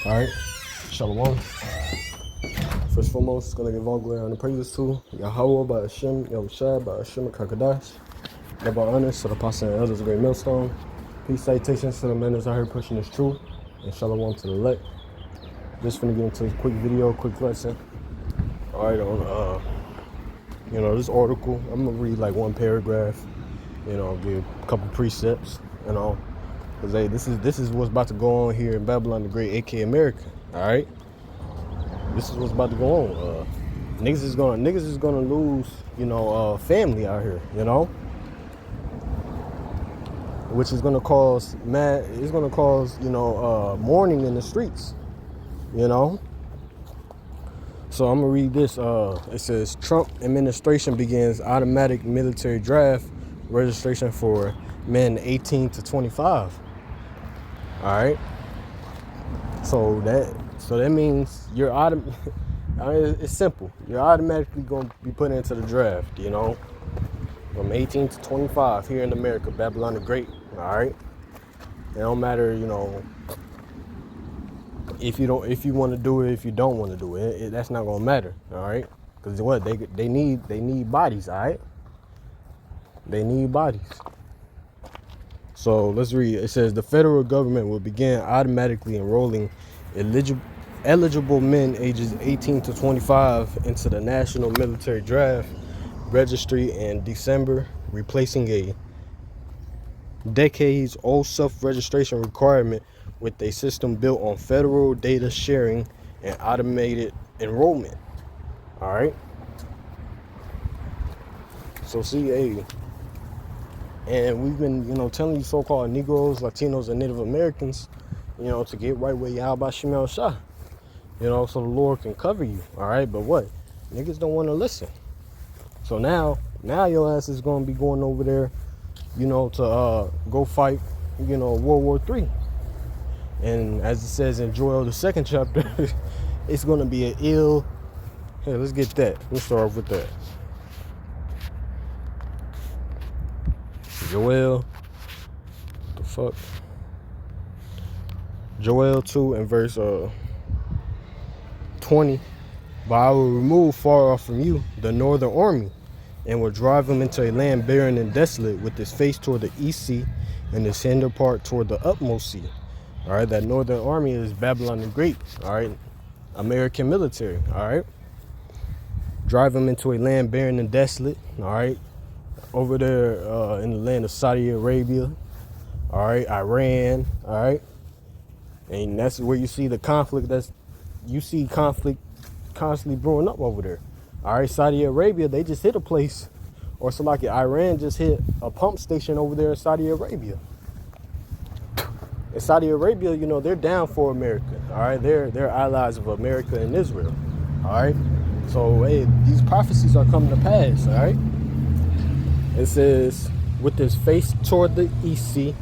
All right, Shalom. First and foremost, gonna give all glory and praises to Yahweh by Hashem, Yahushua by Hashem Kakadash. Double honors to the apostle and elders of Great Millstone. Peace salutations to the men that's out here pushing this truth. And Shalom to the elect. Just finna get into a quick video, quick lesson. All right, on this article, I'm gonna read like one paragraph. Give a couple precepts. Cause hey, this is what's about to go on here in Babylon the Great, aka America. All right, this is what's about to go on. Niggas is gonna lose, family out here, which is gonna cause mourning in the streets, So I'm gonna read this. It says Trump administration begins automatic military draft registration for men 18 to 25. All right. So that means you're it's simple. You're automatically gonna be put into the draft, from 18 to 25 here in America, Babylon the Great. All right. It don't matter, if you want to do it, if you don't want to do it, that's not gonna matter. All right. Because what they need bodies. All right. They need bodies. So let's read. It says the federal government will begin automatically enrolling eligible men ages 18 to 25 into the National Military Draft Registry in December, replacing a decades-old self-registration requirement with a system built on federal data sharing and automated enrollment. All right. So and we've been, telling you so-called Negroes, Latinos, and Native Americans, to get right with Yahweh Shemel Shah, so the Lord can cover you, all right? But what? Niggas don't want to listen. So now your ass is going to be going over there, to go fight, World War III. And as it says in Joel, the 2nd chapter, it's going to be an ill... Hey, let's get that. Let's start off with that. Joel, the fuck? Joel 2 and verse 20. But I will remove far off from you the northern army, and will drive him into a land barren and desolate, with his face toward the east sea, and his hinder part toward the utmost sea. All right, that northern army is Babylon the Great. All right, American military. All right, drive him into a land barren and desolate. All right. Over there in the land of Saudi Arabia, all right, Iran, all right, and that's where you see the conflict. You see conflict constantly brewing up over there. All right, Saudi Arabia, they just hit a place, or so like Iran just hit a pump station over there in Saudi Arabia. In Saudi Arabia, they're down for America. All right, they're allies of America and Israel. All right, so hey, these prophecies are coming to pass. All right. It says, with his face toward the east sea.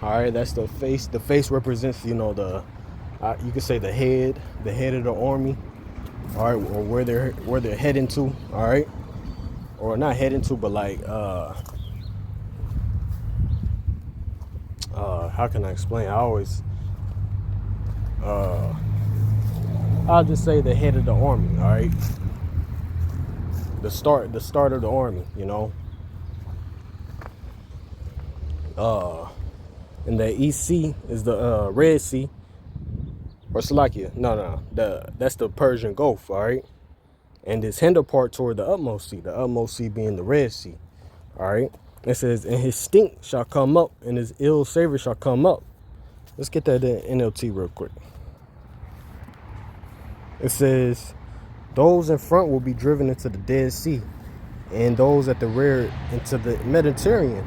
All right, that's the face. The face represents, you could say the head of the army. All right, or where they're heading to. All right, or not heading to, but like, how can I explain? I'll just say the head of the army. All right, the start of the army. And the East Sea is the Red Sea, or Salakia. No, that's the Persian Gulf, all right? And his hinder part toward the utmost sea being the Red Sea, all right? It says, and his stink shall come up, and his ill savor shall come up. Let's get that in NLT real quick. It says, those in front will be driven into the Dead Sea, and those at the rear into the Mediterranean.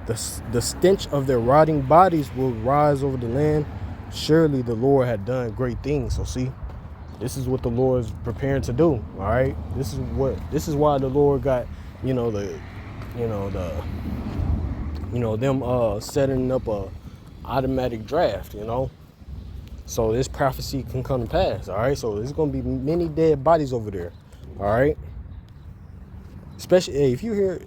The stench of their rotting bodies will rise over the land. Surely the Lord had done great things. So see, this is what the Lord is preparing to do. All right, this is why the Lord got them setting up a automatic draft. So this prophecy can come to pass. All right, so there's gonna be many dead bodies over there. All right. Especially, hey, if you're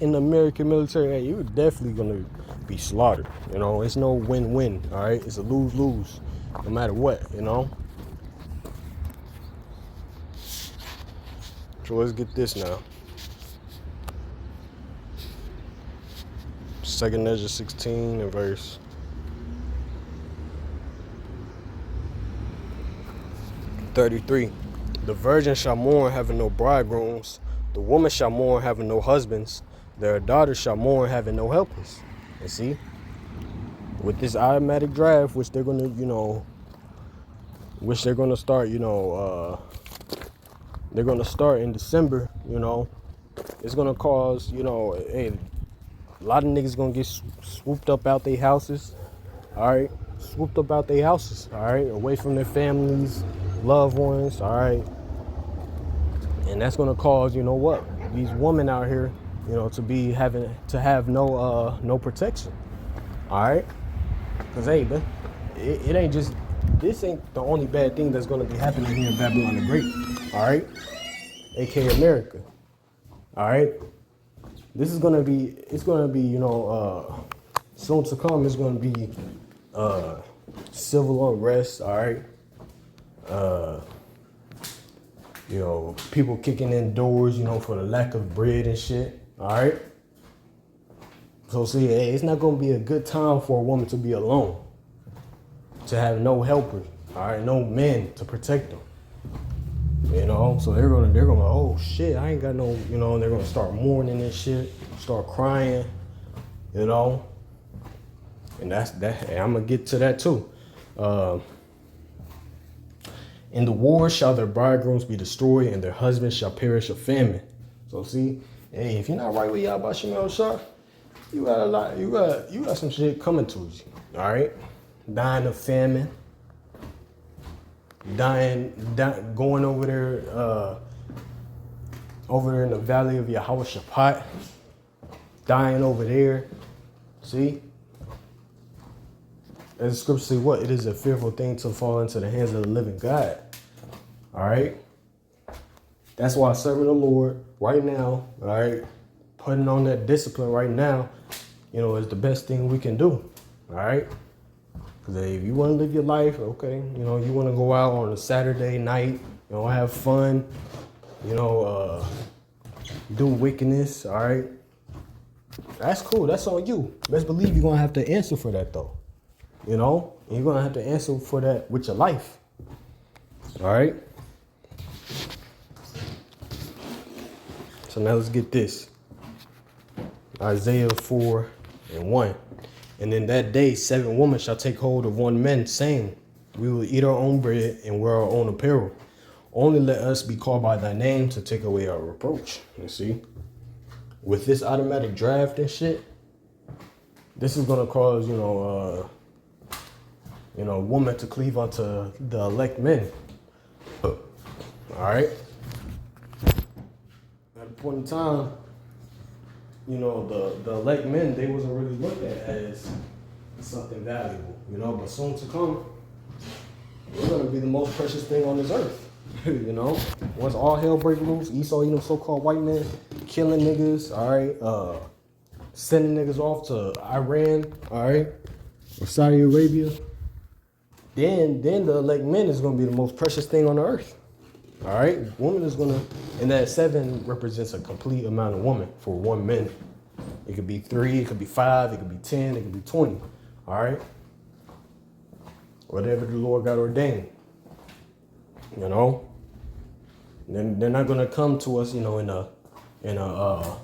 in the American military, hey, you're definitely gonna be slaughtered. You know, it's no win-win. All right, it's a lose-lose, no matter what. You know. So let's get this now. Second Ezra 16 and verse 33. The virgin shall mourn having no bridegrooms. The woman shall mourn having no husbands. Their daughters shall mourn having no helpers. And see, with this automatic draft, which they're gonna, start, they're gonna start in December. It's gonna cause, hey, a lot of niggas gonna get swooped up out their houses. All right, swooped up out their houses. All right, away from their families, loved ones. All right. And that's gonna cause, these women out here, to have no protection. All right, because hey, man, it ain't just this ain't the only bad thing that's gonna be happening here in Babylon the Great. All right, aka America. All right, it's gonna be, soon to come. It's gonna be civil unrest. All right. People kicking in doors, for the lack of bread and shit. All right. So see, hey, it's not gonna be a good time for a woman to be alone, to have no helpers. All right, no men to protect them. So they're gonna, oh shit, I ain't got no, and they're gonna start mourning and shit, start crying, and that's that. Hey, I'm gonna get to that too. In the war shall their bridegrooms be destroyed, and their husbands shall perish of famine. So see, hey, if you're not right with Yahweh Shem Shah, you got a lot. You got some shit coming to you. All right, dying of famine, going over there in the valley of Yahweh Shaphat, dying over there. See, as the scripture say, what? It is a fearful thing to fall into the hands of the living God. All right. That's why serving the Lord right now, all right, putting on that discipline right now, is the best thing we can do. All right. Because if you want to live your life, okay, you want to go out on a Saturday night, have fun, do wickedness, all right. That's cool. That's on you. Best believe you're going to have to answer for that, though. And you're going to have to answer for that with your life. All right. So now let's get this. Isaiah 4:1. And in that day, 7 women shall take hold of one man, saying, we will eat our own bread and wear our own apparel. Only let us be called by thy name to take away our reproach. You see, with this automatic draft and shit, this is going to cause, woman to cleave unto the elect men. All right. At a point in time, the elect men, they wasn't really looked at as something valuable, but soon to come, we're going to be the most precious thing on this earth. Once all hell break loose, Esau, so-called white men killing niggas, all right, sending niggas off to Iran, all right, or Saudi Arabia, then the elect men is going to be the most precious thing on the earth. All right, woman is gonna, and that 7 represents a complete amount of woman for one man. It could be 3, it could be 5, it could be 10, it could be 20. All right, whatever the Lord got ordained. Then they're not gonna come to us, in a oh,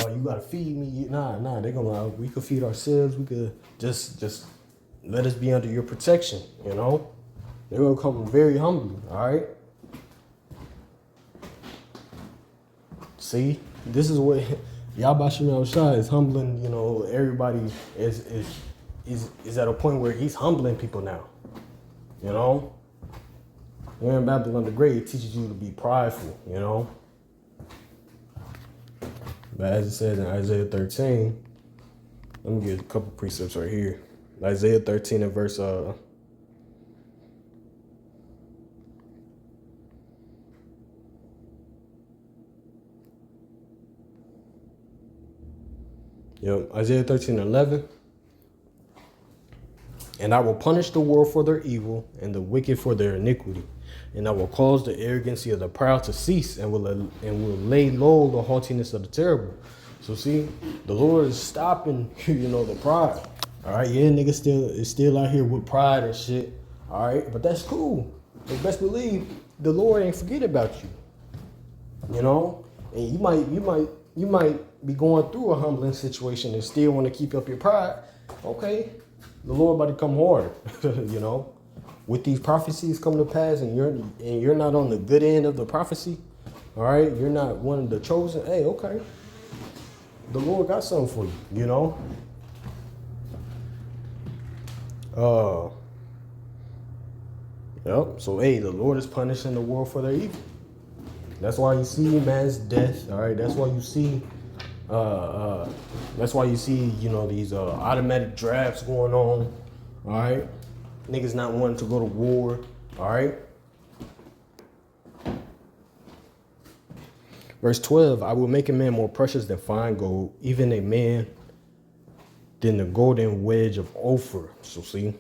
you gotta feed me. Nah. They're gonna, we could feed ourselves. We could just let us be under your protection. They're gonna come very humbly. All right. See, this is what Yahweh Shem Shah is humbling. Everybody is at a point where he's humbling people now. Here in Babylon the Great, it teaches you to be prideful. But as it says in Isaiah 13, let me get a couple precepts right here. Isaiah 13 and verse Yep, Isaiah 13:11. And I will punish the world for their evil and the wicked for their iniquity. And I will cause the arrogancy of the proud to cease and will lay low the haughtiness of the terrible. So see, the Lord is stopping, the pride. All right, yeah, niggas is still out here with pride and shit. All right, but that's cool. But best believe the Lord ain't forget about you. And you might be going through a humbling situation and still want to keep up your pride. Okay, the Lord about to come hard. With these prophecies come to pass, and you're not on the good end of the prophecy. All right, you're not one of the chosen. Hey, okay, the Lord got something for you. Yep. So hey, the Lord is punishing the world for their evil. That's why you see man's death. All right. That's why you see. That's why you see these automatic drafts going on. All right. Niggas not wanting to go to war. All right. Verse 12. I will make a man more precious than fine gold, even a man than the golden wedge of Ophir. So see.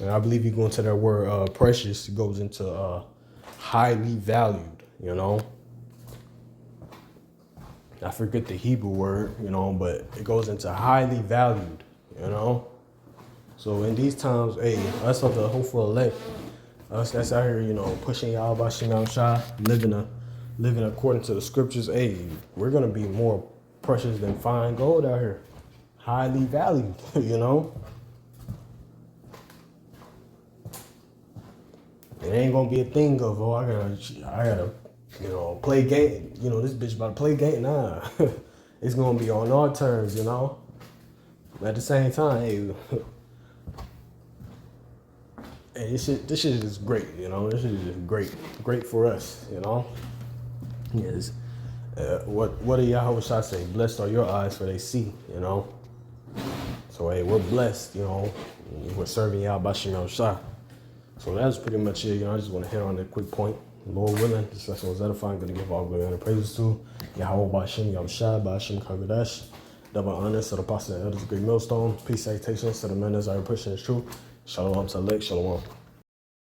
And I believe you go into that word precious. It goes into highly valued. I forget the Hebrew word, but it goes into highly valued, So in these times, hey, us of the hopeful elect, us that's out here, pushing y'all by Shimon Shah, living according to the scriptures, hey, we're gonna be more precious than fine gold out here. Highly valued, It ain't gonna be a thing of, I gotta play game. This bitch about to play game. Nah, it's gonna be on our terms. But at the same time, hey, this shit is great. This shit is great for us. Yes. What did Yahweh Shah say? Blessed are your eyes, for they see. So hey, we're blessed. We're serving Yahweh Shimon Shah. So that's pretty much it. I just want to hit on that quick point. Lord willing, this lesson was edifying. Going to give all glory and praises to Yahweh Ba'Shem, Yahushua, Ba'Shem Kagadash. Double honor to the apostle and elders of Great Millstone. Peace, salutations to the men as are pushing the truth. Shalom, Salek, Shalom.